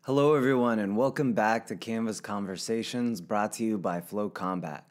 Hello, everyone, and welcome back to Canvas Conversations brought to you by FloCombat.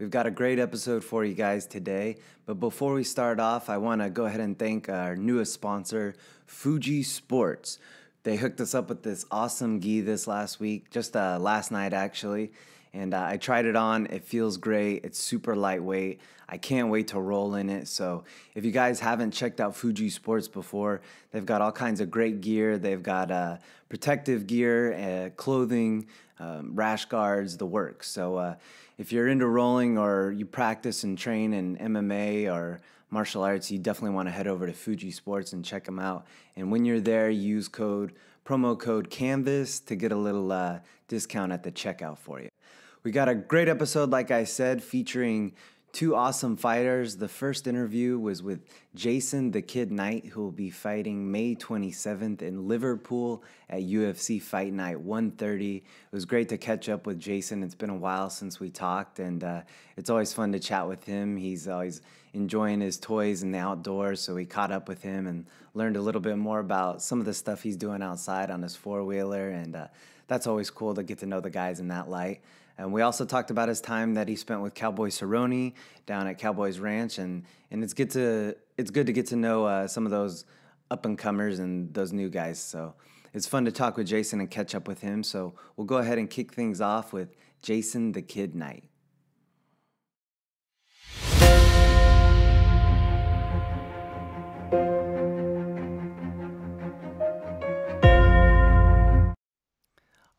We've got a great episode for you guys today, but before we start off, I want to go ahead and thank our newest sponsor, Fuji Sports. They hooked us up with this awesome gi this last week, just last night actually, and I tried it on. It feels great. It's super lightweight. I can't wait to roll in it. So if you guys haven't checked out Fuji Sports before, they've got all kinds of great gear. They've got protective gear, clothing, rash guards, the works. So if you're into rolling or you practice and train in MMA or martial arts, you definitely want to head over to Fuji Sports and check them out. And when you're there, use promo code CANVAS to get a little discount at the checkout for you. We got a great episode, like I said, featuring two awesome fighters. The first interview was with Jason "The Kid" Knight, who will be fighting May 27th in Liverpool at UFC Fight Night 130. It was great to catch up with Jason. It's been a while since we talked, and it's always fun to chat with him. He's always enjoying his toys in the outdoors, so we caught up with him and learned a little bit more about some of the stuff he's doing outside on his four-wheeler, and that's always cool to get to know the guys in that light. And we also talked about his time that he spent with Cowboy Cerrone down at Cowboys Ranch, and it's good to get to know some of those up and comers and those new guys. So it's fun to talk with Jason and catch up with him. So we'll go ahead and kick things off with Jason "The Kid" Knight.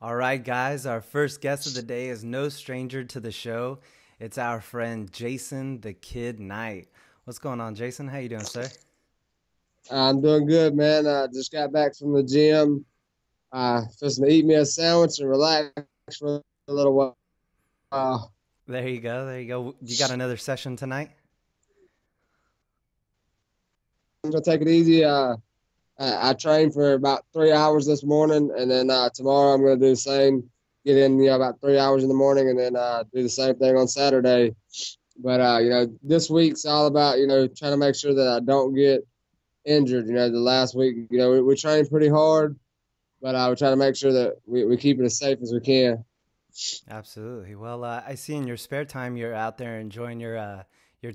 All right, guys, our first guest of the day is no stranger to the show. It's our friend Jason "The Kid" Knight. What's going on, Jason? How you doing, sir? I'm doing good, man. I just got back from the gym. Just to eat me a sandwich and relax for a little while. There you go. There you go. You got another session tonight? I'm going to take it easy. I trained for about 3 hours this morning, and then tomorrow I'm going to do the same. Get in, about 3 hours in the morning, and then do the same thing on Saturday. But this week's all about trying to make sure that I don't get injured. The last week, we trained pretty hard, but we're trying to make sure that we keep it as safe as we can. Absolutely. Well, I see in your spare time you're out there enjoying your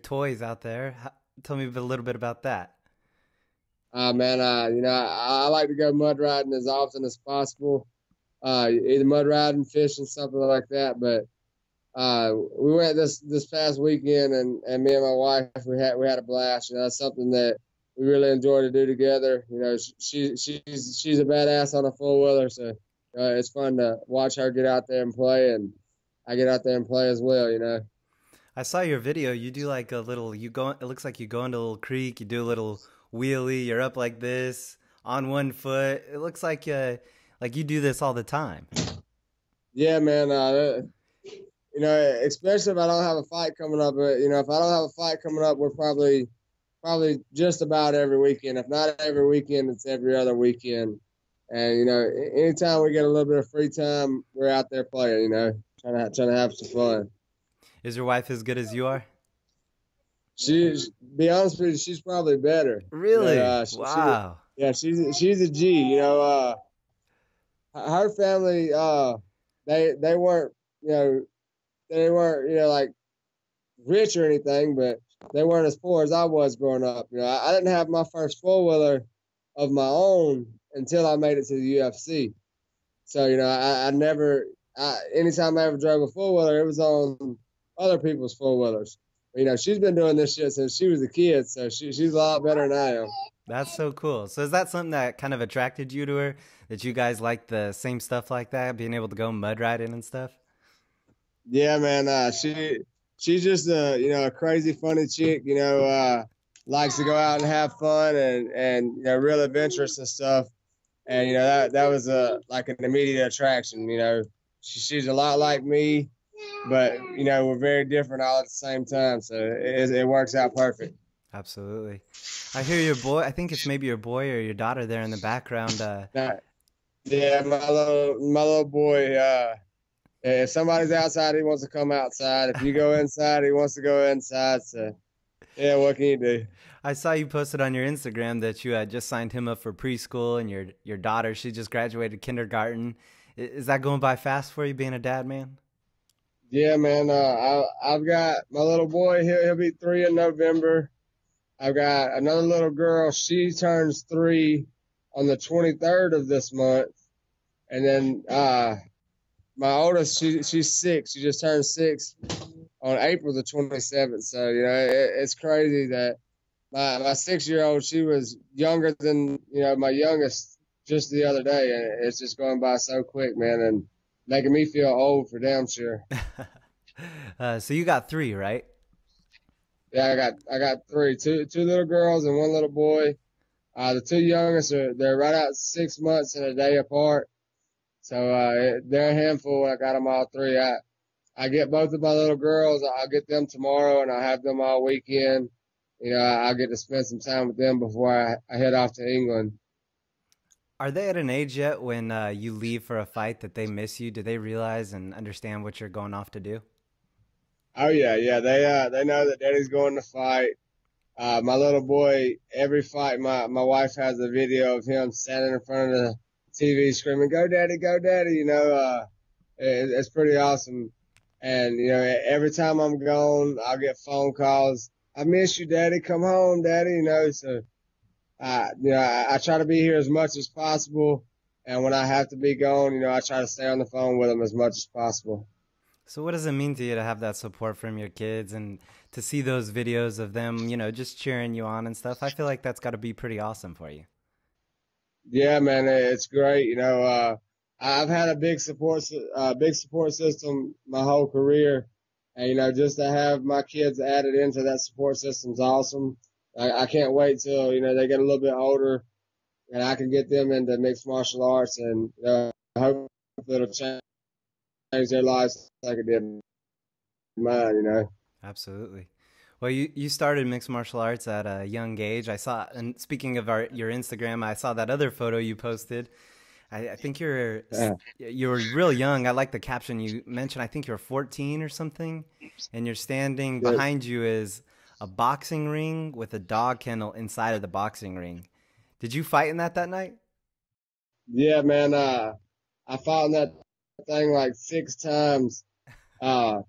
toys out there. Tell me a little bit about that. Man, I like to go mud riding as often as possible. Either mud riding, fishing, something like that. But we went this past weekend, and me and my wife we had a blast. That's something that we really enjoy to do together. She's a badass on a four-wheeler, so it's fun to watch her get out there and play, and I get out there and play as well. I saw your video. You do like a little. It looks like you go into a little creek. You do a little wheelie. You're up like this on one foot. It looks like you do this all the time. Yeah, man. Especially if I don't have a fight coming up. But if I don't have a fight coming up, we're probably just about every weekend. If not every weekend, it's every other weekend. And anytime we get a little bit of free time, we're out there playing. Trying to have some fun. Is your wife as good as you are? Be honest with you, she's probably better. Really? Wow. She's a G. Her family, they weren't, like rich or anything, but they weren't as poor as I was growing up. I didn't have my first four-wheeler of my own until I made it to the UFC. So, I never, anytime I ever drove a four-wheeler, it was on other people's four-wheelers. She's been doing this shit since she was a kid, so she's a lot better than I am. That's so cool. So is that something that kind of attracted you to her, that you guys like the same stuff like that, being able to go mud riding and stuff? Yeah, man. She's just a crazy, funny chick. Likes to go out and have fun and real adventurous and stuff. And that was like an immediate attraction. She's a lot like me, but we're very different all at the same time. So it works out perfect. Absolutely. I hear your boy. I think it's maybe your boy or your daughter there in the background. Yeah, my little boy. If somebody's outside, he wants to come outside. If you go inside, he wants to go inside. So Yeah, what can you do? I saw you posted on your Instagram that you had just signed him up for preschool, and your daughter, she just graduated kindergarten. Is that going by fast for you being a dad, man? Yeah, man. I've got my little boy. He'll be 3 in November. I've got another little girl. She turns 3 on the 23rd of this month, and then my oldest, she's 6. She just turned 6 on April the 27th. So it's crazy that my 6-year-old, she was younger than my youngest just the other day, and it's just going by so quick, man, and making me feel old for damn sure. So you got three, right? Yeah, I got three, two little girls and one little boy. The two youngest they're right out 6 months and a day apart, so they're a handful. I got them all three. I get both of my little girls. I'll get them tomorrow, and I'll have them all weekend. I'll get to spend some time with them before I head off to England. Are they at an age yet when you leave for a fight that they miss you? Do they realize and understand what you're going off to do? Oh yeah, yeah. They know that Daddy's going to fight. My little boy, every fight, my wife has a video of him standing in front of the TV screaming, "Go Daddy, go Daddy!" It's pretty awesome. And every time I'm gone, I'll get phone calls. I miss you, Daddy. Come home, Daddy. So I try to be here as much as possible. And when I have to be gone, I try to stay on the phone with them as much as possible. So what does it mean to you to have that support from your kids and to see those videos of them, just cheering you on and stuff? I feel like that's got to be pretty awesome for you. Yeah, man, it's great. I've had a big support system my whole career, and just to have my kids added into that support system is awesome. I can't wait till they get a little bit older, and I can get them into mixed martial arts, and I hope it'll change their lives like it did mine. Absolutely. Well, you started mixed martial arts at a young age. I saw, and speaking of your Instagram, I saw that other photo you posted. I think Yeah. you were real young. I like the caption you mentioned. I think you're 14 or something, and you're standing Yeah, behind you is a boxing ring with a dog kennel inside of the boxing ring. Did you fight in that night? yeah, man. I fought in that thing like 6 times. Uh,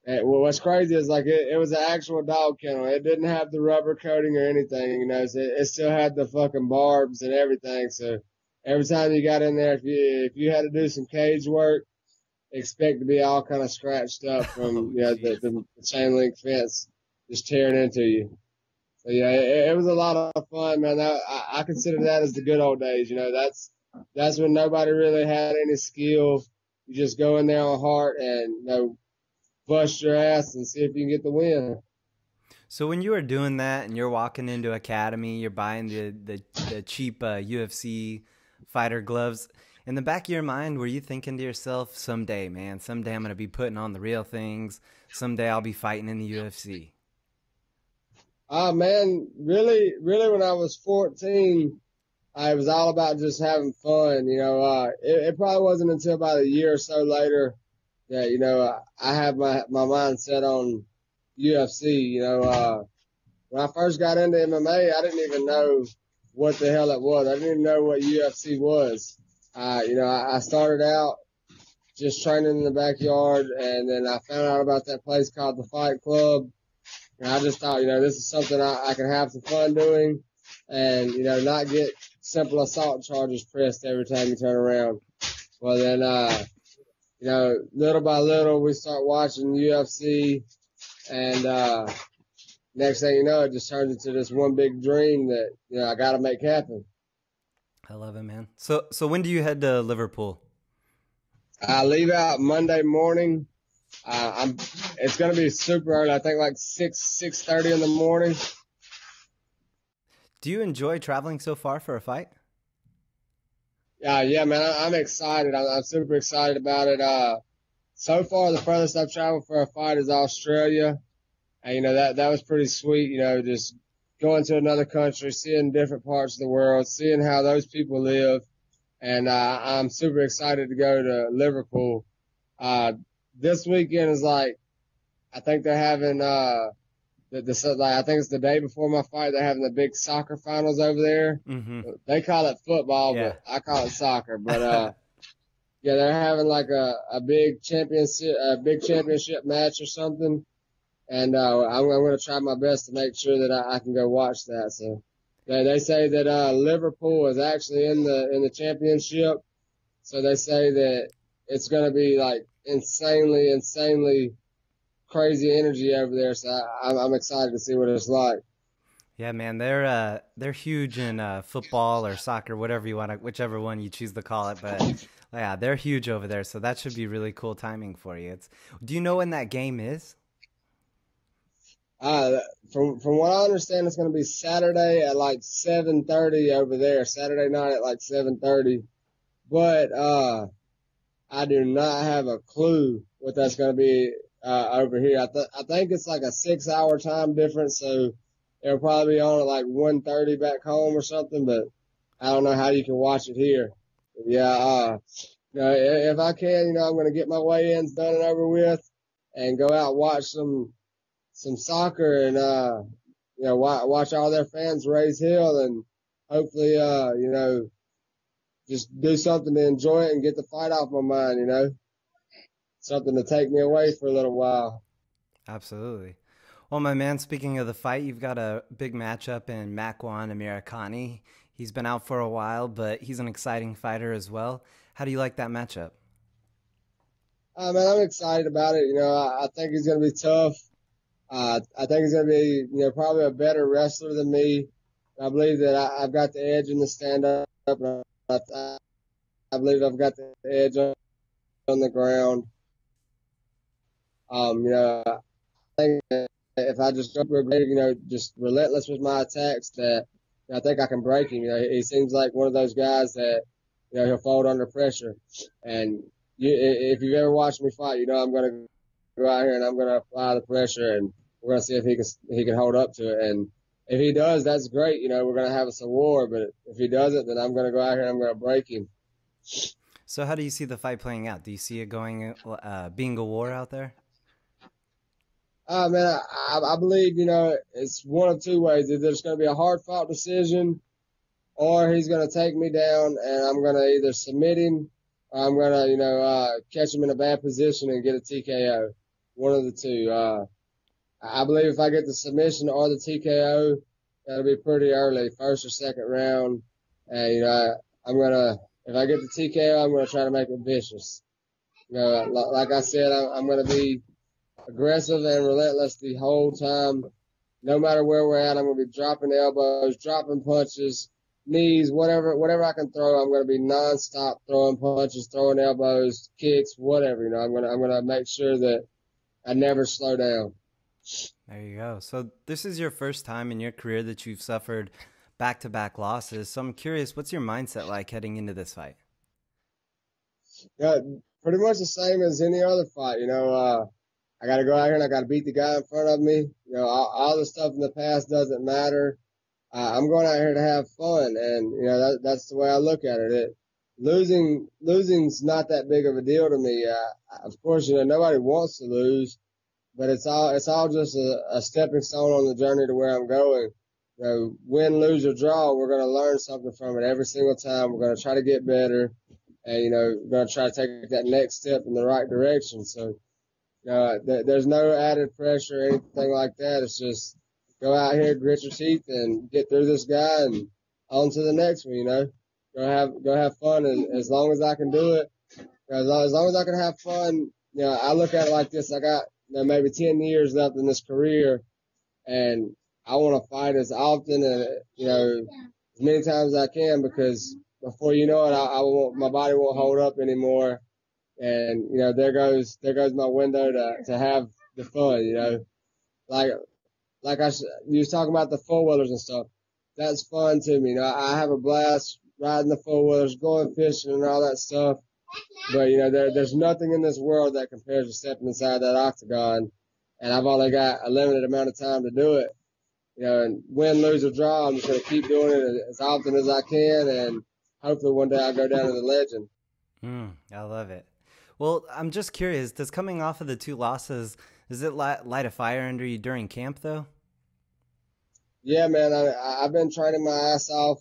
what's crazy is like it was an actual dog kennel. It didn't have the rubber coating or anything, so it still had the fucking barbs and everything. So every time you got in there, if you had to do some cage work, expect to be all kind of scratched up from Oh, jeez. the chain link fence just tearing into you. So yeah, it was a lot of fun, man. I consider that as the good old days. That's when nobody really had any skill. You just go in there on heart and bust your ass and see if you can get the win. So when you were doing that and you're walking into Academy, you're buying the cheap UFC fighter gloves. In the back of your mind, were you thinking to yourself, someday, man, someday I'm going to be putting on the real things. Someday I'll be fighting in the UFC. Ah, man, really, really, when I was 14, I was all about just having fun. It probably wasn't until about a year or so later that, I had my mind set on UFC. When I first got into MMA, I didn't even know what the hell it was. I didn't even know what UFC was. I started out just training in the backyard, and then I found out about that place called the Fight Club. And I just thought, this is something I can have some fun doing and, not get simple assault charges pressed every time you turn around. Well, then, little by little, we start watching UFC, and next thing you know, it just turns into this one big dream that, I got to make happen. I love it, man. So when do you head to Liverpool? I leave out Monday morning. It's going to be super early. I think like 6:30 in the morning. Do you enjoy traveling so far for a fight? Yeah, man, I'm excited. I'm super excited about it. So far, the furthest I've traveled for a fight is Australia. And, that was pretty sweet, just going to another country, seeing different parts of the world, seeing how those people live. And I'm super excited to go to Liverpool. This weekend is like, I think they're having like, I think it's the day before my fight. They're having the big soccer finals over there. Mm-hmm. They call it football, Yeah. but I call it soccer. But yeah, they're having like a big championship match or something, and I'm going to try my best to make sure that I can go watch that. So they say that Liverpool is actually in the championship, so they say that it's going to be like insanely crazy energy over there. So I'm excited to see what it's like. Yeah, man, they're huge in football or soccer, whatever you want to, whichever one you choose to call it. But yeah, they're huge over there, so that should be really cool timing for you. Do you know when that game is? From what I understand, it's going to be Saturday at like 7:30 over there. Saturday night at like 7:30. But I do not have a clue what that's going to be over here. I think it's like a 6-hour time difference, so it'll probably be on at like 1:30 back home or something. But I don't know how you can watch it here. Yeah, if I can, I'm going to get my weigh-ins done and over with, and go out and watch some soccer and watch all their fans raise hell, and hopefully just do something to enjoy it and get the fight off my mind, something to take me away for a little while. Absolutely. Well, my man, speaking of the fight, you've got a big matchup in Makwan Americani. He's been out for a while, but he's an exciting fighter as well. How do you like that matchup? Man, I'm excited about it. I think he's going to be tough. I think he's going to be, probably a better wrestler than me. I believe that I've got the edge in the stand-up. I believe I've got the edge on the ground. I think that if I just go real great, just relentless with my attacks, that I think I can break him. He seems like one of those guys that, he'll fold under pressure. And if you've ever watched me fight, I'm going to go out here and I'm going to apply the pressure, and we're going to see if he can hold up to it. And if he does, that's great. We're going to have us a war. But if he doesn't, then I'm going to go out here and I'm going to break him. So how do you see the fight playing out? Do you see it going, being a war out there? Man, I believe, it's one of two ways. Either it's going to be a hard-fought decision, or he's going to take me down, and I'm going to either submit him, or I'm going to, catch him in a bad position and get a TKO. One of the two. I believe if I get the submission or the TKO, that'll be pretty early, first or second round. And, if I get the TKO, I'm going to try to make it vicious. Like I said, I'm going to be aggressive and relentless the whole time. No matter where we're at, I'm going to be dropping elbows, dropping punches, knees, whatever I can throw. I'm going to be nonstop throwing punches, throwing elbows, kicks, whatever. I'm going to make sure that I never slow down. There you go. So this is your first time in your career that you've suffered back-to-back losses. So I'm curious, what's your mindset like heading into this fight? Yeah, pretty much the same as any other fight. I got to go out here and I got to beat the guy in front of me. All the stuff in the past doesn't matter. I'm going out here to have fun, and that's the way I look at it. Losing's not that big of a deal to me. Of course, nobody wants to lose, but it's all just a stepping stone on the journey to where I'm going. Win, lose, or draw, we're going to learn something from it every single time. We're going to try to get better, and we're going to try to take that next step in the right direction. So. There's no added pressure or anything like that. It's just go out here, grit your teeth, and get through this guy, and on to the next one. Go have fun, and as long as I can do it, as long as I can have fun. I look at it like this: I got maybe 10 years left in this career, and I want to fight as often and as many times as I can, because before you know it, my body won't hold up anymore. And, there goes my window to have the fun, like you was talking about the four-wheelers and stuff. That's fun to me. I have a blast riding the four-wheelers, going fishing and all that stuff. But, there's nothing in this world that compares to stepping inside that octagon. And I've only got a limited amount of time to do it. And win, lose, or draw, I'm just going to keep doing it as often as I can. And hopefully one day I'll go down to the legend. I love it. Well, I'm just curious, does coming off of the two losses, does it light a fire under you during camp, though? Yeah, man, I've been training my ass off.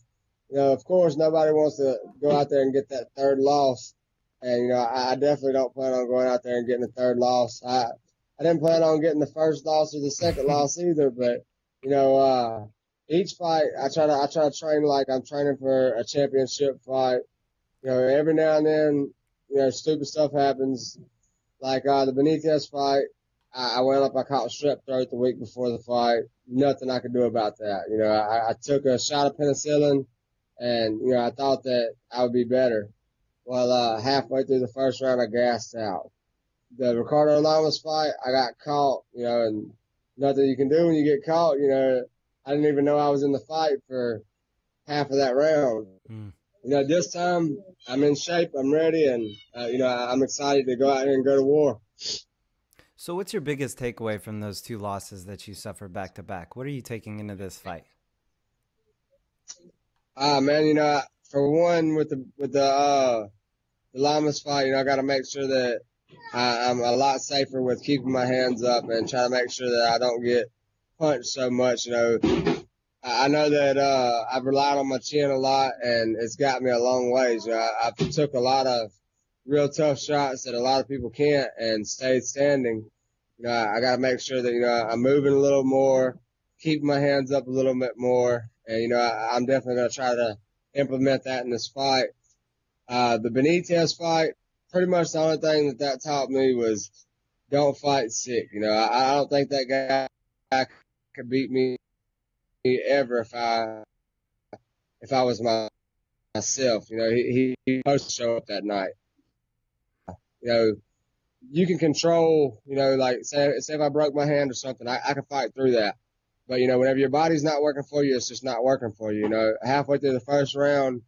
You know, of course, nobody wants to go out there and get that third loss. And, you know, I definitely don't plan on going out there and getting the third loss. I didn't plan on getting the first loss or the second loss either, but, you know, each fight, I try to train like I'm training for a championship fight. You know, every now and then, you know, stupid stuff happens. Like the Benitez fight, I went up, I caught strep throat the week before the fight. Nothing I could do about that. You know, I took a shot of penicillin, and you know, I thought that I would be better. Well, halfway through the first round, I gassed out. The Ricardo Lamas fight, I got caught. You know, and nothing you can do when you get caught. You know, I didn't even know I was in the fight for half of that round. Mm. You know, this time I'm in shape, I'm ready, and you know, I'm excited to go out here and go to war. So what's your biggest takeaway from those two losses that you suffered back to back? What are you taking into this fight? Man, you know, for one, with the Lamas fight, you know, I got to make sure that I'm a lot safer with keeping my hands up and try to make sure that I don't get punched so much. You know, I know that I've relied on my chin a lot, and it's got me a long ways. You know, I took a lot of real tough shots that a lot of people can't and stayed standing. You know, I got to make sure that, you know, I'm moving a little more, keeping my hands up a little bit more. And, you know, I'm definitely going to try to implement that in this fight. The Benitez fight, pretty much the only thing that taught me was don't fight sick. You know, I don't think that guy could beat me ever if I was myself. You know, he supposed to show up that night. You know, you can control, you know, like say if I broke my hand or something, I can fight through that. But, you know, whenever your body's not working for you, it's just not working for you. You know, halfway through the first round,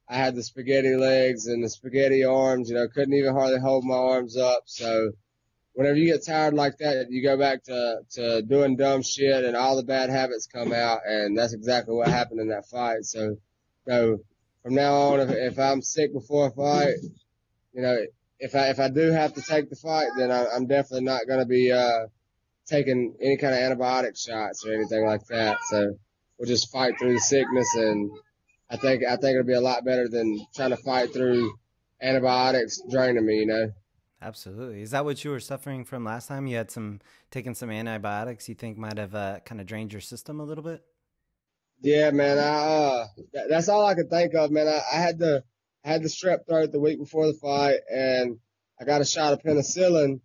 I had the spaghetti legs and the spaghetti arms, you know, couldn't even hardly hold my arms up. So whenever you get tired like that, you go back to doing dumb shit and all the bad habits come out. And that's exactly what happened in that fight. So, you know, from now on, if I'm sick before a fight, you know, if I do have to take the fight, then I'm definitely not going to be taking any kind of antibiotic shots or anything like that. So we'll just fight through the sickness, and I think it'll be a lot better than trying to fight through antibiotics draining me. You know. Absolutely. Is that what you were suffering from last time? You had taken some antibiotics you think might have kind of drained your system a little bit? Yeah, man. That's all I could think of, man. I had the strep throat the week before the fight, and I got a shot of penicillin.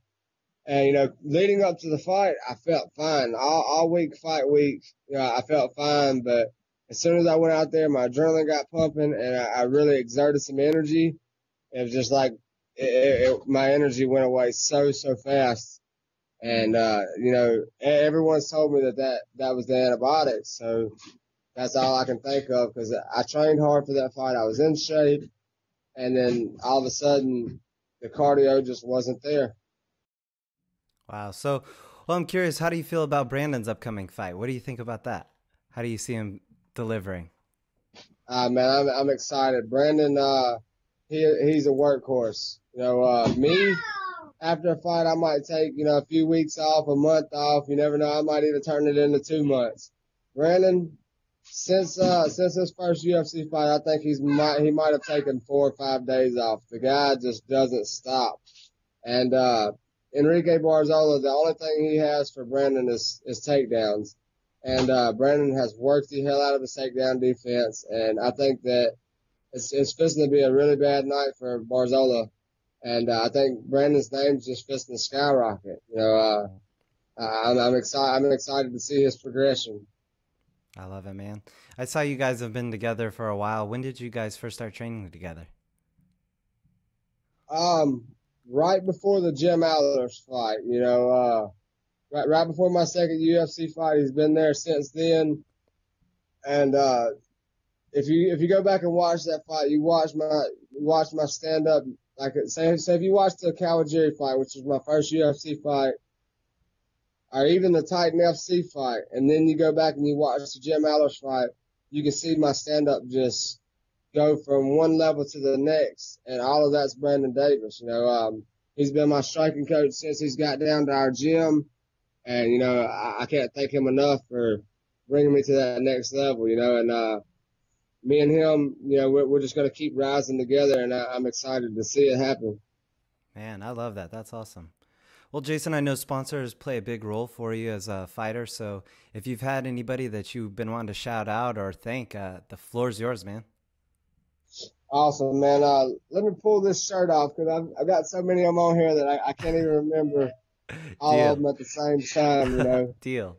And, you know, leading up to the fight, I felt fine. All week, fight week, you know, I felt fine. But as soon as I went out there, my adrenaline got pumping, and I really exerted some energy. It was just like my energy went away so fast. And, you know, everyone's told me that was the antibiotics. So that's all I can think of, because I trained hard for that fight. I was in shape. And then all of a sudden, the cardio just wasn't there. Wow. So, well, I'm curious, how do you feel about Brandon's upcoming fight? What do you think about that? How do you see him delivering? Man, I'm excited. Brandon, he's a workhorse. You know, me, after a fight, I might take, you know, a few weeks off, a month off. You never know. I might even turn it into 2 months. Brandon, since his first UFC fight, I think he might have taken 4 or 5 days off. The guy just doesn't stop. And, Enrique Barzola, the only thing he has for Brandon is takedowns. And Brandon has worked the hell out of his takedown defense. And I think that it's fixing to be a really bad night for Barzola. And I think Brandon's name's just fixing to skyrocket. You know, I'm excited. I'm excited to see his progression. I love it, man. I saw you guys have been together for a while. When did you guys first start training together? Right before the Jim Allers fight, you know, right before my second UFC fight. He's been there since then. And if you go back and watch that fight, you watch my stand up. Like say if you watch the Kawajiri fight, which was my first UFC fight, or even the Titan FC fight, and then you go back and you watch the Jim Allers fight, you can see my stand up just go from one level to the next, and all of that's Brandon Davis. You know, he's been my striking coach since he's got down to our gym, and you know, I can't thank him enough for bringing me to that next level, and me and him, we're just going to keep rising together, and I'm excited to see it happen. Man, I love that. That's awesome. Well, Jason, I know sponsors play a big role for you as a fighter. So if you've had anybody that you've been wanting to shout out or thank, the floor's yours, man. Awesome, man. Let me pull this shirt off because I've got so many of them on here that I can't even remember all of them at the same time. Deal.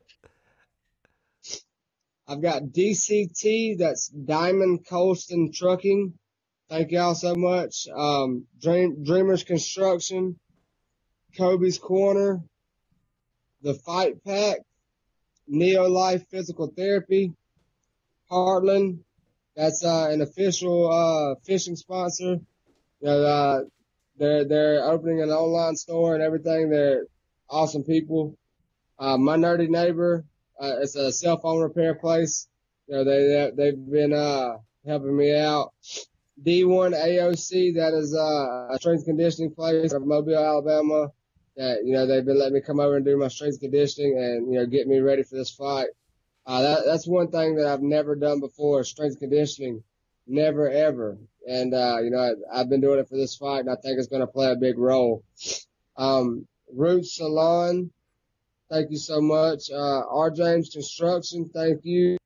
I've got DCT, that's Diamond Coast and Trucking. Thank y'all so much. Dreamers Construction, Kobe's Corner, The Fight Pack, Neo Life Physical Therapy, Heartland, that's an official fishing sponsor. They're opening an online store and everything. They're awesome people. My Nerdy Neighbor, it's a cell phone repair place. They've been helping me out. D1 AOC, that is a strength conditioning place in Mobile, Alabama. That they've been letting me come over and do my strength conditioning and get me ready for this fight. That's one thing that I've never done before, strength conditioning, never ever. And I've been doing it for this fight, and I think it's going to play a big role. Roots Salon, thank you so much. R. James Construction, thank you.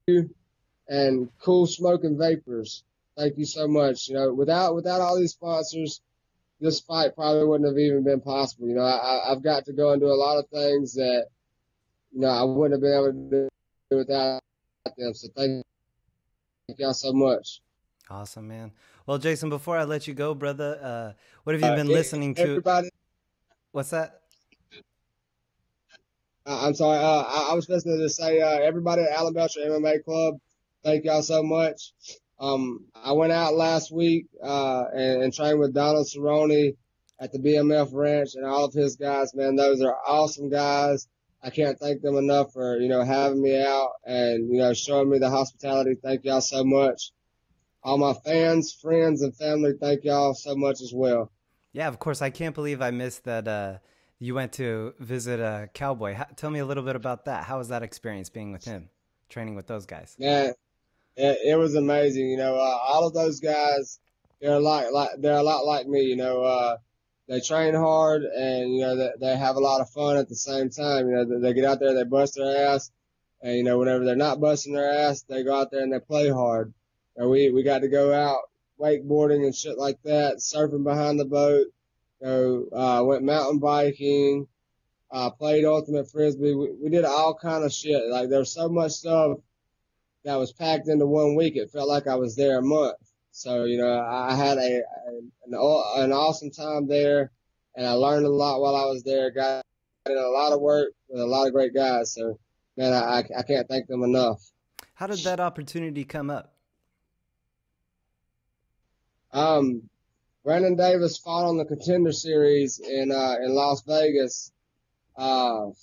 And Cool Smoke and Vapors, thank you so much. Without all these sponsors, this fight probably wouldn't have even been possible. I've got to go and do a lot of things that, I wouldn't have been able to do without them. So thank y'all so much. Awesome, man. Well, Jason, before I let you go, brother, what have you been listening to? Everybody. What's that? I'm sorry. I was listening to say, everybody at Allen Belcher MMA Club, thank y'all so much. I went out last week, and trained with Donald Cerrone at the BMF Ranch and all of his guys, man. Those are awesome guys. I can't thank them enough for, having me out and, showing me the hospitality. Thank y'all so much. All my fans, friends, and family, thank y'all so much as well. Yeah, of course. I can't believe I missed that you went to visit a Cowboy. Tell me a little bit about that. How was that experience being with him, training with those guys? Yeah, it was amazing. All of those guys, they're a lot like me. They train hard and they have a lot of fun at the same time. They get out there, they bust their ass, and whenever they're not busting their ass, they go out there and they play hard. And we got to go out wakeboarding and shit like that, surfing behind the boat. Went mountain biking, played ultimate frisbee. We did all kind of shit. Like there's so much stuff that was packed into 1 week. It felt like I was there a month. So, I had an awesome time there, and I learned a lot while I was there. Got in a lot of work with a lot of great guys. So, man, I can't thank them enough. How did that opportunity come up? Brandon Davis fought on the Contender Series in Las Vegas. What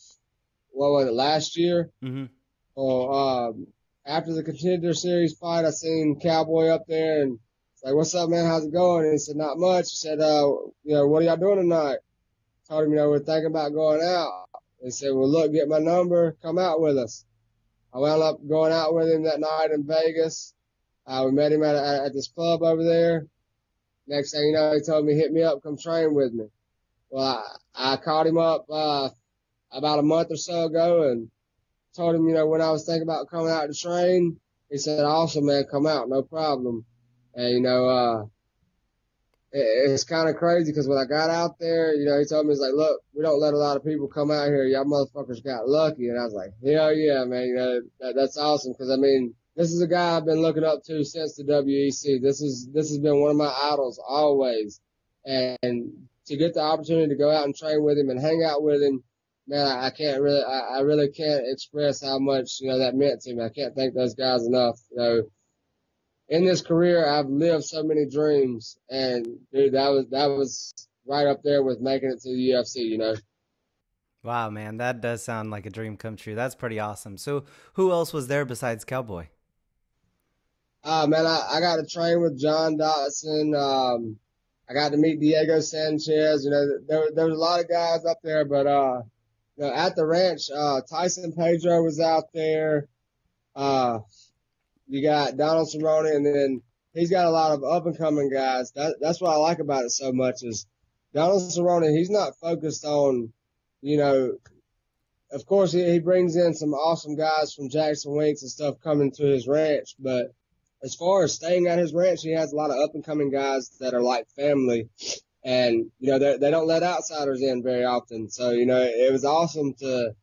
was it, last year? Mm-hmm. Well, after the Contender Series fight, I seen Cowboy up there and it's like, "What's up, man? How's it going?" And he said, "Not much." He said, "What are y'all doing tonight?" Told him, we're thinking about going out. He said, "Well, look, get my number, come out with us." I wound up going out with him that night in Vegas. We met him at this club over there. Next thing you know, he told me, "Hit me up, come train with me." Well, I called him up about a month or so ago and told him, when I was thinking about coming out to train, he said, "Awesome, man, come out, no problem." And, it's kind of crazy because when I got out there, he told me, he's like, "Look, we don't let a lot of people come out here. Y'all motherfuckers got lucky." And I was like, hell yeah, man, that's awesome. Because, this is a guy I've been looking up to since the WEC. This has been one of my idols always. And to get the opportunity to go out and train with him and hang out with him, man, I really can't express how much, that meant to me. I can't thank those guys enough. In this career, I've lived so many dreams, and dude, that was right up there with making it to the UFC, Wow, man, that does sound like a dream come true. That's pretty awesome. So who else was there besides Cowboy? Man, I got to train with John Dotson. I got to meet Diego Sanchez. There was a lot of guys up there, but at the ranch, Tyson Pedro was out there. Uh, you got Donald Cerrone, and then he's got a lot of up and coming guys. That's what I like about it so much is Donald Cerrone. He's not focused on, you know, of course he brings in some awesome guys from Jackson Winks and stuff coming to his ranch, but as far as staying at his ranch, he has a lot of up and coming guys that are like family, and they don't let outsiders in very often. So it was awesome to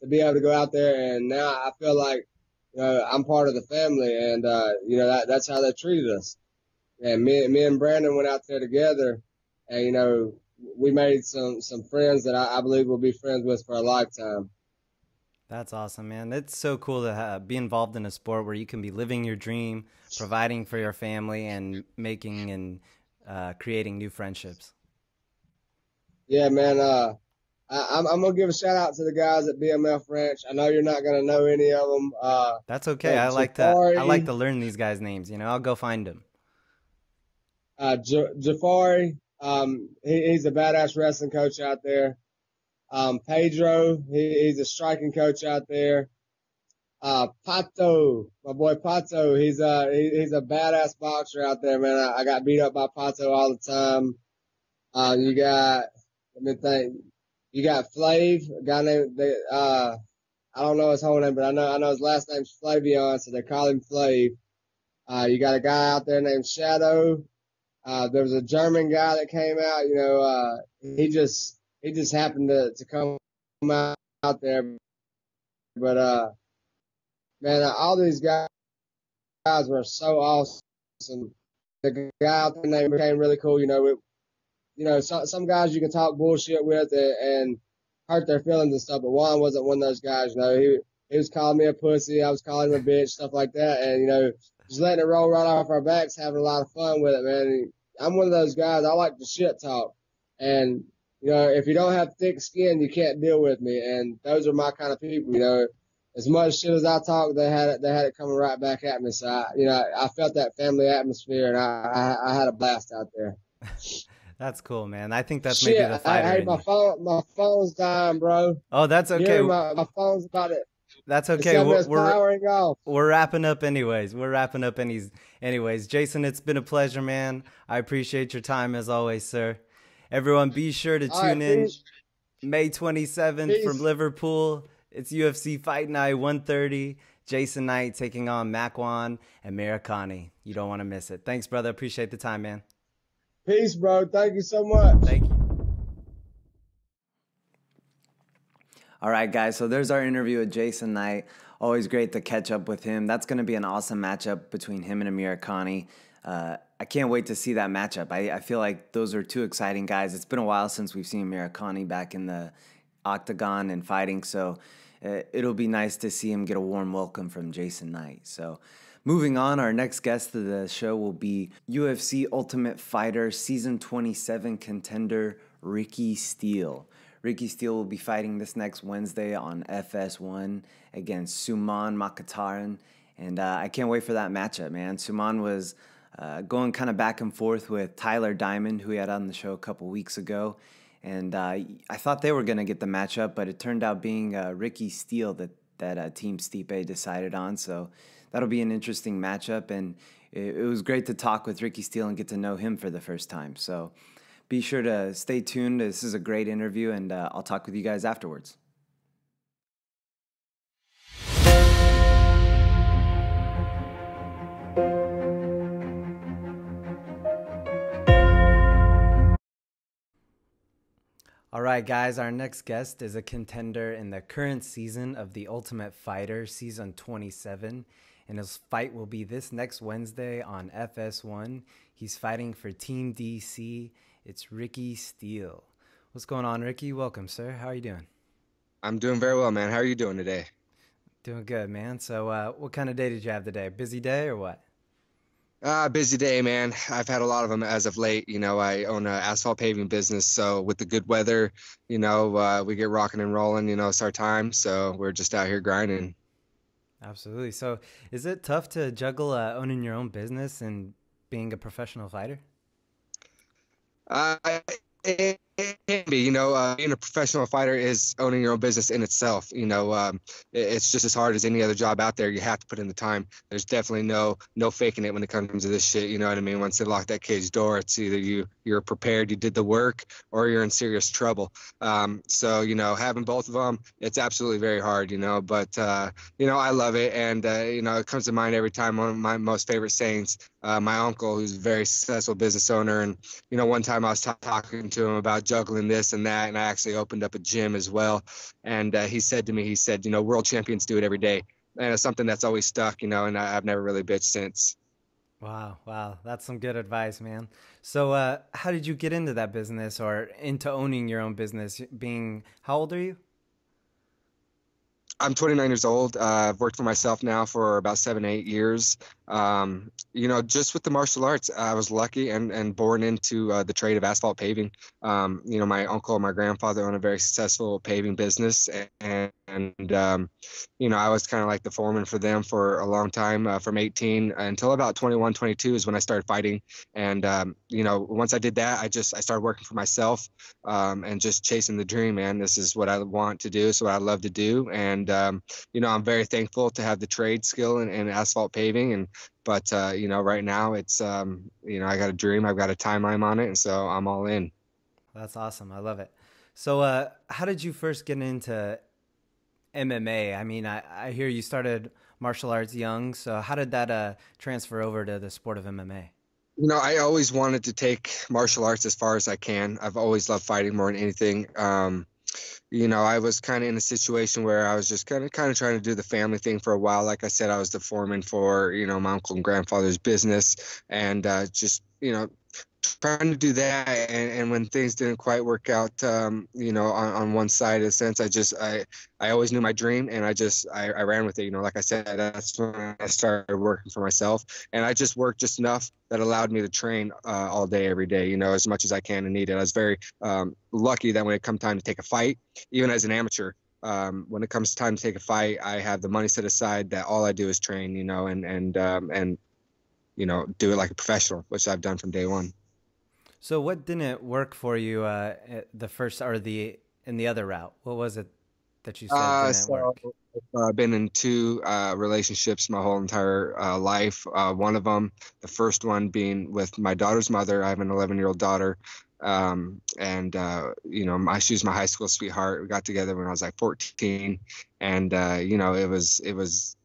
be able to go out there, and now I feel like I'm part of the family, and that's how they treated us. And me and Brandon went out there together, and we made some friends that I believe we'll be friends with for a lifetime. That's awesome, man. It's so cool to be involved in a sport where you can be living your dream, providing for your family, and making and creating new friendships. Yeah, man. I'm gonna give a shout out to the guys at BMF Ranch. I know you're not gonna know any of them. That's okay. I like to learn these guys' names. I'll go find them. Jafari, he's a badass wrestling coach out there. Pedro, he's a striking coach out there. Pato, my boy Pato, he's a badass boxer out there, man. I got beat up by Pato all the time. Let me think. You got Flav, a guy named I don't know his whole name, but I know his last name's Flavion, so they call him Flav. You got a guy out there named Shadow. There was a German guy that came out. He just happened to come out there, but man, all these guys were so awesome. The guy out there named became really cool. Some guys you can talk bullshit with and hurt their feelings and stuff, but Juan wasn't one of those guys. He was calling me a pussy, I was calling him a bitch, stuff like that, and just letting it roll right off our backs, having a lot of fun with it, man. I'm one of those guys. I like to shit talk, and if you don't have thick skin, you can't deal with me, and those are my kind of people. As much shit as I talk, they had it coming right back at me. So I felt that family atmosphere, and I had a blast out there. That's cool, man. I think that's maybe the fighter. Hey, my phone's dying, bro. Oh, that's okay. My phone's about it. That's okay. We're wrapping up anyways. Anyways, Jason, it's been a pleasure, man. I appreciate your time as always, sir. Everyone, be sure to tune in May 27th from Liverpool. It's UFC Fight Night 130. Jason Knight taking on Makwan and Mirakani. You don't want to miss it. Thanks, brother. Appreciate the time, man. Peace, bro. Thank you so much. Thank you. All right, guys. So there's our interview with Jason Knight. Always great to catch up with him. That's going to be an awesome matchup between him and Amir Khani. I can't wait to see that matchup. I feel like those are two exciting guys. It's been a while since we've seen Amir Khani back in the octagon and fighting, so it'll be nice to see him get a warm welcome from Jason Knight. So moving on, our next guest of the show will be UFC Ultimate Fighter Season 27 contender Ricky Steele. Ricky Steele will be fighting this next Wednesday on FS1 against Suman Mkhitaryan, and I can't wait for that matchup, man. Suman was going kind of back and forth with Tyler Diamond, who we had on the show a couple weeks ago, and I thought they were going to get the matchup, but it turned out being Ricky Steele that Team Stipe decided on, so that'll be an interesting matchup, and it was great to talk with Ricky Steele and get to know him for the first time. So be sure to stay tuned. This is a great interview, and I'll talk with you guys afterwards. All right, guys, our next guest is a contender in the current season of The Ultimate Fighter, Season 27, and his fight will be this next Wednesday on FS1. He's fighting for Team DC. It's Ricky Steele. What's going on, Ricky? Welcome, sir. How are you doing? I'm doing very well, man. How are you doing today? Doing good, man. So what kind of day did you have today? Busy day or what? Busy day, man. I've had a lot of them as of late. I own an asphalt paving business, so with the good weather, we get rocking and rolling. It's our time, so we're just out here grinding. Absolutely. So is it tough to juggle owning your own business and being a professional fighter? It can be, being a professional fighter is owning your own business in itself. It's just as hard as any other job out there. You have to put in the time. There's definitely no faking it when it comes to this shit. You know what I mean? Once they lock that cage door, it's either you're prepared, you did the work, or you're in serious trouble. So having both of them, it's absolutely very hard. But I love it, and it comes to mind every time. One of my most favorite sayings. My uncle, who's a very successful business owner, and one time I was talking to him about juggling this and that, and I actually opened up a gym as well. And he said to me, world champions do it every day, and it's something that's always stuck, and I've never really bitched since. Wow, that's some good advice, man. So, how did you get into that business or into owning your own business? How old are you? I'm 29 years old. I've worked for myself now for about 7, 8 years. Just with the martial arts, I was lucky and born into the trade of asphalt paving. My uncle and my grandfather own a very successful paving business, and I was kind of like the foreman for them for a long time, from 18 until about 21, 22 is when I started fighting. And, once I did that, I started working for myself, and just chasing the dream, man. This is what I want to do. It's what I love to do. And, I'm very thankful to have the trade skill in asphalt paving. But right now it's, I got a dream, I've got a timeline on it. And so I'm all in. That's awesome. I love it. So, how did you first get into MMA? I mean, I hear you started martial arts young. So how did that transfer over to the sport of MMA? I always wanted to take martial arts as far as I can. I've always loved fighting more than anything. I was kind of in a situation where I was just kind of trying to do the family thing for a while. Like I said, I was the foreman for, my uncle and grandfather's business, and trying to do that. And when things didn't quite work out, on one side of the sense, I always knew my dream, and I ran with it. Like I said, that's when I started working for myself, and I just worked just enough that allowed me to train all day, every day, as much as I can and need it. I was very lucky that when it come time to take a fight, even as an amateur, when it comes time to take a fight, I have the money set aside that all I do is train, and do it like a professional, which I've done from day one. So what didn't work for you the first or in the other route? What was it that you said didn't work? I've been in 2 relationships my whole entire life. One of them, the first one being with my daughter's mother. I have an 11-year-old daughter. She was my high school sweetheart. We got together when I was like 14, and it was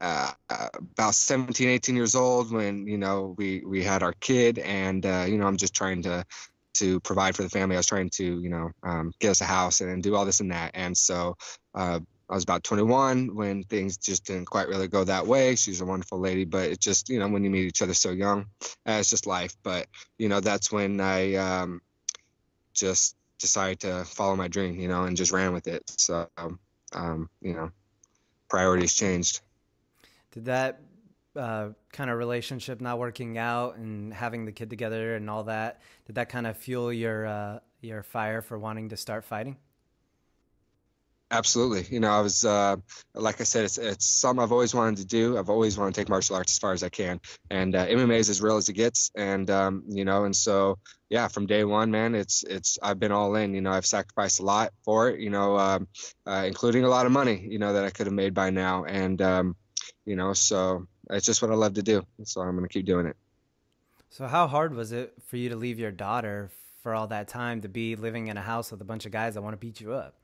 about 17, 18 years old when we had our kid, and I'm just trying to provide for the family. I was trying to get us a house and do all this and that. And so I was about 21 when things just didn't quite really go that way. She's a wonderful lady, but it just when you meet each other so young, it's just life. But that's when I just decided to follow my dream, and just ran with it. So priorities changed. Did that kind of relationship not working out and having the kid together and all that, did that kind of fuel your fire for wanting to start fighting? Absolutely. I was, like I said, it's something I've always wanted to do. I've always wanted to take martial arts as far as I can. And MMA is as real as it gets. And, and so, yeah, from day one, man, I've been all in. I've sacrificed a lot for it, including a lot of money, that I could have made by now. And, so it's just what I love to do. So I'm going to keep doing it. So how hard was it for you to leave your daughter for all that time to be living in a house with a bunch of guys that want to beat you up?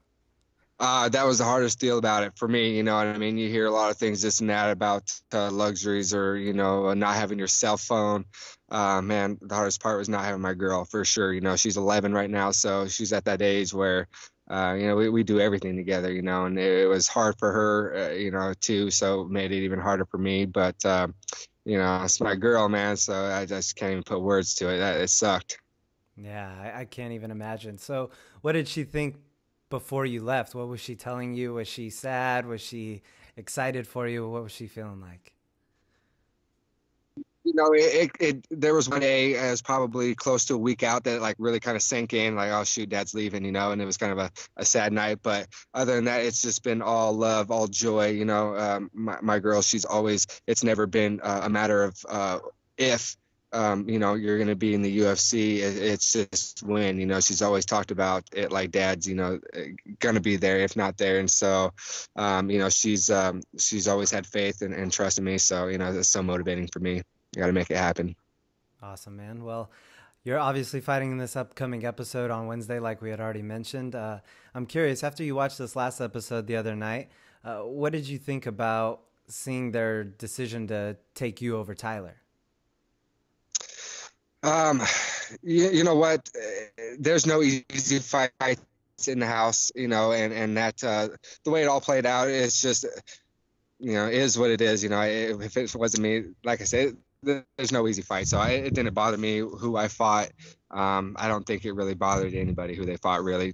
That was the hardest deal about it for me. You know what I mean? You hear a lot of things, this and that, about luxuries or, not having your cell phone. Man, the hardest part was not having my girl, for sure. She's 11 right now, so she's at that age where, we do everything together, and it was hard for her, too, so it made it even harder for me. But, it's my girl, man, so I just can't even put words to it. It sucked. Yeah, I can't even imagine. So what did she think before you left? What was she telling you? Was she sad? Was she excited for you? What was she feeling like? There was one day, it was probably close to a week out, that like really kind of sank in, like, oh shoot, dad's leaving, and it was kind of a sad night. But other than that, it's just been all love, all joy. My girl, it's never been a matter of if you're going to be in the UFC. It's just win. She's always talked about it like Dad's, going to be there if not there. And so, she's always had faith and trust in me. So, it's so motivating for me. I got to make it happen. Awesome, man. Well, you're obviously fighting in this upcoming episode on Wednesday, like we had already mentioned. I'm curious, after you watched this last episode the other night, what did you think about seeing their decision to take you over Tyler? You know what? There's no easy fights in the house, and that the way it all played out is just, is what it is. If it wasn't me, like I said, there's no easy fight. So it didn't bother me who I fought. I don't think it really bothered anybody who they fought, really.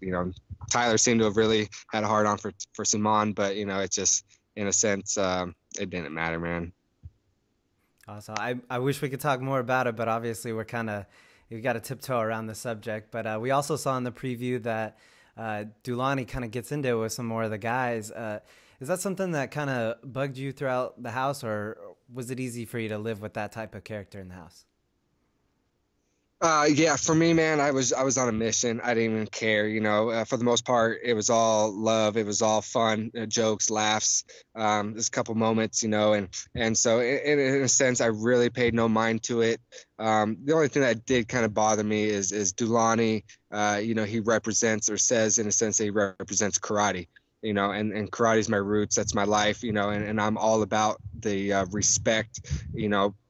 Tyler seemed to have really had a hard on for Simon, but, it's just, in a sense, it didn't matter, man. Awesome. I wish we could talk more about it, but obviously we've got to tiptoe around the subject. But we also saw in the preview that Dulani kind of gets into it with some more of the guys. Is that something that kind of bugged you throughout the house, or was it easy for you to live with that type of character in the house? Yeah, for me, man, I was on a mission. I didn't even care, for the most part, it was all love. It was all fun, jokes, laughs. There's a couple moments, and so in a sense, I really paid no mind to it. The only thing that did kind of bother me is Dulani. He represents, or says in a sense, that he represents karate. And karate is my roots. That's my life, and I'm all about the respect,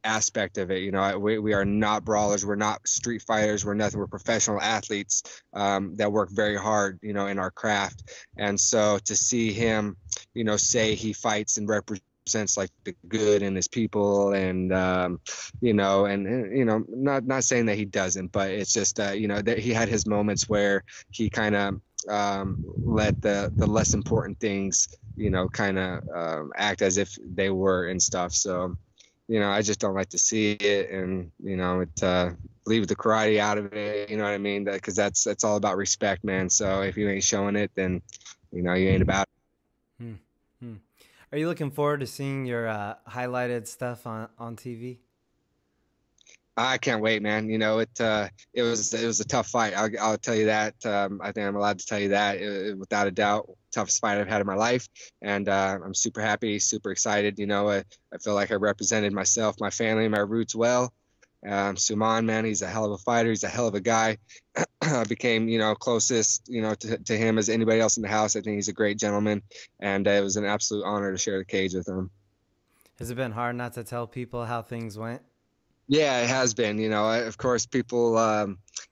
aspect of it. We are not brawlers. We're not street fighters. We're nothing. We're professional athletes that work very hard, in our craft. And so to see him, say he fights and represents like the good in his people, and not saying that he doesn't, but it's just that he had his moments where he kind of let the less important things act as if they were and stuff. So I just don't like to see it, and leave the karate out of it, you know what I mean, because that's all about respect, man. So if you ain't showing it, then you ain't about it. Are you looking forward to seeing your highlighted stuff on TV? I can't wait, man. It was a tough fight. I'll tell you that. I think I'm allowed to tell you that, without a doubt, toughest fight I've had in my life. And I'm super happy, super excited. I feel like I represented myself, my family, my roots well. Suman, man, he's a hell of a fighter. He's a hell of a guy. I became, closest, to him as anybody else in the house. I think he's a great gentleman, and it was an absolute honor to share the cage with him. Has it been hard not to tell people how things went? Yeah, it has been. Of course, people,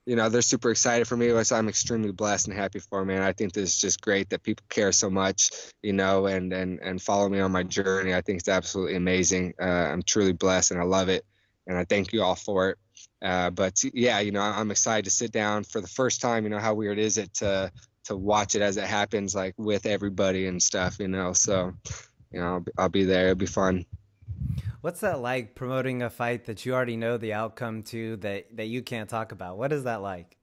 they're super excited for me, so I'm extremely blessed and happy for me. And I think this is just great that people care so much, and follow me on my journey. I think it's absolutely amazing. I'm truly blessed, and I love it. And I thank you all for it. But yeah, I'm excited to sit down for the first time. How weird is it to watch it as it happens, like with everybody and stuff, so, I'll be there. It'll be fun. What's that like, promoting a fight that you already know the outcome to, that you can't talk about? What is that like?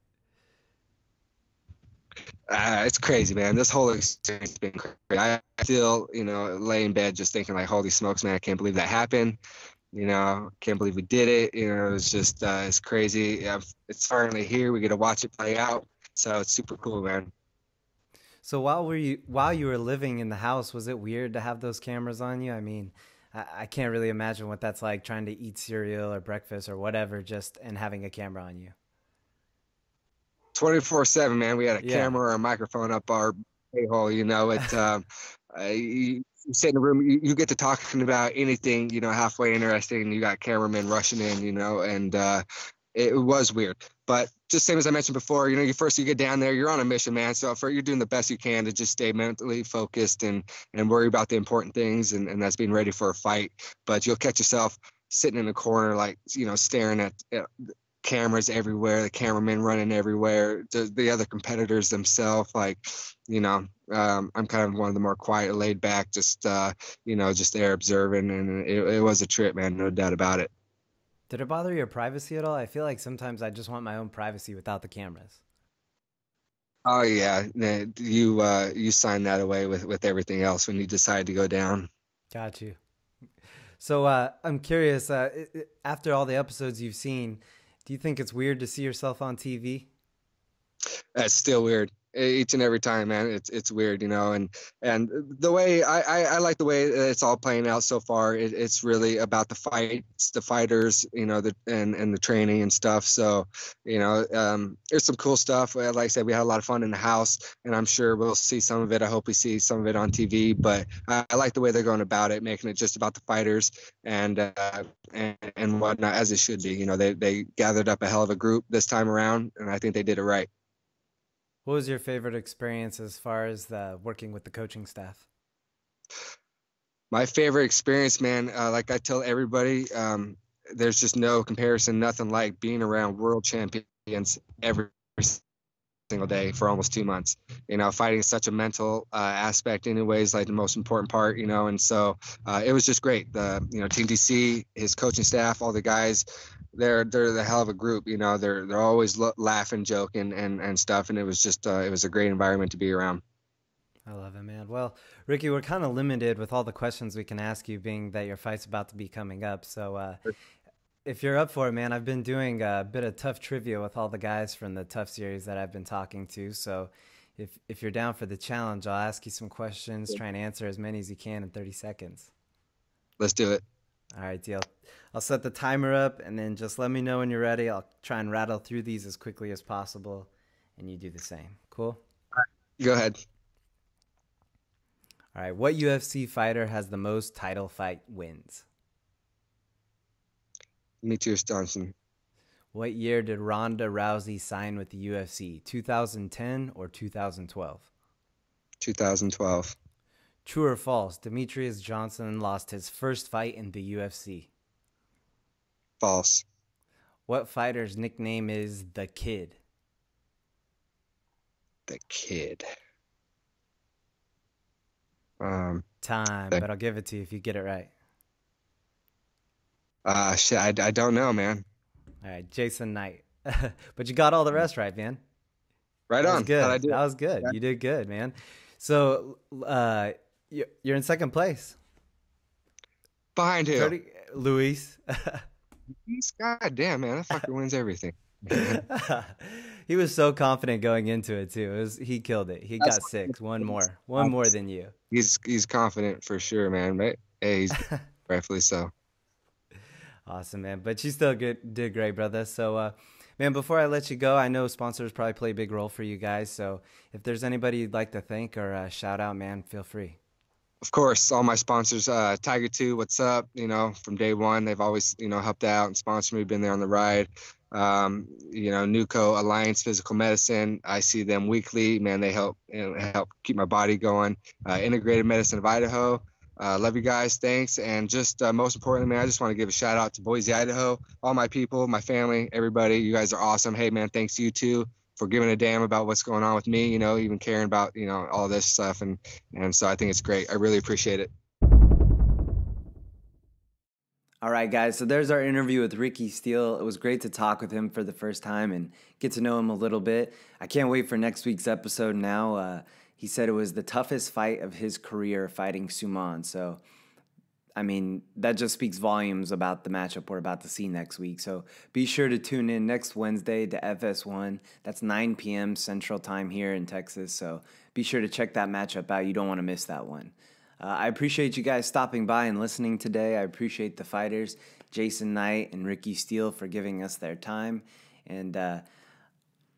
It's crazy, man. This whole experience has been crazy. I still, lay in bed just thinking like, holy smokes, man, I can't believe that happened. Can't believe we did it. It was just, it's crazy. It's finally here. We get to watch it play out. So it's super cool, man. So while you were living in the house, was it weird to have those cameras on you? I mean, I can't really imagine what that's like, trying to eat cereal or breakfast or whatever, and having a camera on you. 24/7, man. We had a camera or a microphone up our a-hole, you sit in the room, you get to talking about anything, halfway interesting, and you got cameramen rushing in, and it was weird. But just same as I mentioned before, you get down there, you're on a mission, man. So you're doing the best you can to just stay mentally focused and worry about the important things, and that's being ready for a fight. But you'll catch yourself sitting in a corner, like, staring at cameras everywhere, the cameramen running everywhere, the other competitors themselves, like, I'm kind of one of the more quiet, laid back, just there observing, and it was a trip, man, no doubt about it. Did it bother your privacy at all? I feel like sometimes I just want my own privacy without the cameras. Oh yeah, you sign that away with everything else when you decide to go down. Got you. So I'm curious, after all the episodes you've seen, do you think it's weird to see yourself on TV? That's still weird. Each and every time, man. It's weird, and the way I like the way it's all playing out so far. It's really about the fights, the fighters, and the training and stuff. So, there's some cool stuff. Like I said, we had a lot of fun in the house, and I'm sure we'll see some of it. I hope we see some of it on TV. But I like the way they're going about it, making it just about the fighters and whatnot, as it should be. They gathered up a hell of a group this time around, and I think they did it right. What was your favorite experience as far as working with the coaching staff? My favorite experience, man, like I tell everybody, there's just no comparison, nothing like being around world champions every single day for almost 2 months. Fighting is such a mental aspect anyways, like the most important part, and so it was just great. Team DC, his coaching staff, all the guys, they're the hell of a group. They're always laughing, joking, and stuff. And it was just it was a great environment to be around. I love it, man. Well, Ricky, we're kind of limited with all the questions we can ask you, being that your fight's about to be coming up. So if you're up for it, man, I've been doing a bit of TUF trivia with all the guys from the TUF series that I've been talking to. So if you're down for the challenge, I'll ask you some questions, try and answer as many as you can in 30 seconds. Let's do it. All right, deal. I'll set the timer up, and then just let me know when you're ready. I'll try and rattle through these as quickly as possible, and you do the same. Cool? All right. Go ahead. All right. What UFC fighter has the most title fight wins? Demetrius Johnson. What year did Ronda Rousey sign with the UFC? 2010 or 2012? 2012. True or false? Demetrius Johnson lost his first fight in the UFC. False. What fighter's nickname is The Kid? The Kid. Time, but I'll give it to you if you get it right. Shit, I don't know, man. All right, Jason Knight. But you got all the rest right, man. Right on. Good. How'd I do? That was good. Yeah. You did good, man. So you're in second place. Behind who? Luis. God damn, man. That fucker wins everything. He was so confident going into it too. He killed it. He got 6. One more than you. He's confident for sure, man. Right? Hey, he's rightfully so. Awesome, man. But you still did great, brother. So, man, before I let you go, I know sponsors probably play a big role for you guys. So if there's anybody you'd like to thank or shout out, man, feel free. Of course, all my sponsors, Tiger 2, what's up? From day one, they've always, helped out and sponsored me, been there on the ride. Nuco Alliance Physical Medicine, I see them weekly. Man, they help keep my body going. Integrated Medicine of Idaho. Love you guys. Thanks. And just most importantly, man, I just want to give a shout out to Boise, Idaho, all my people, my family, everybody. You guys are awesome. Hey, man, thanks to you too for giving a damn about what's going on with me, even caring about, all this stuff. And so I think it's great. I really appreciate it. All right, guys. So there's our interview with Ricky Steele. It was great to talk with him for the first time and get to know him a little bit. I can't wait for next week's episode now. He said it was the toughest fight of his career fighting Suman. So, I mean, that just speaks volumes about the matchup we're about to see next week. So be sure to tune in next Wednesday to FS1. That's 9 p.m. Central Time here in Texas. So be sure to check that matchup out. You don't want to miss that one. I appreciate you guys stopping by and listening today. I appreciate the fighters, Jason Knight and Ricky Steele, for giving us their time. And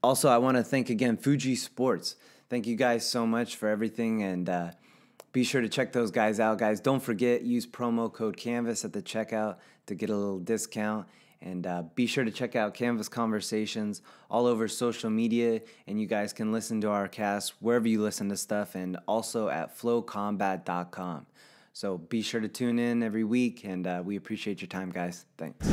also, I want to thank again Fuji Sports. Thank you guys so much for everything, and be sure to check those guys out, guys. Don't forget, use promo code CANVAS at the checkout to get a little discount, and be sure to check out Canvas Conversations all over social media, and you guys can listen to our cast wherever you listen to stuff, and also at FloCombat.com. So be sure to tune in every week, and we appreciate your time, guys. Thanks.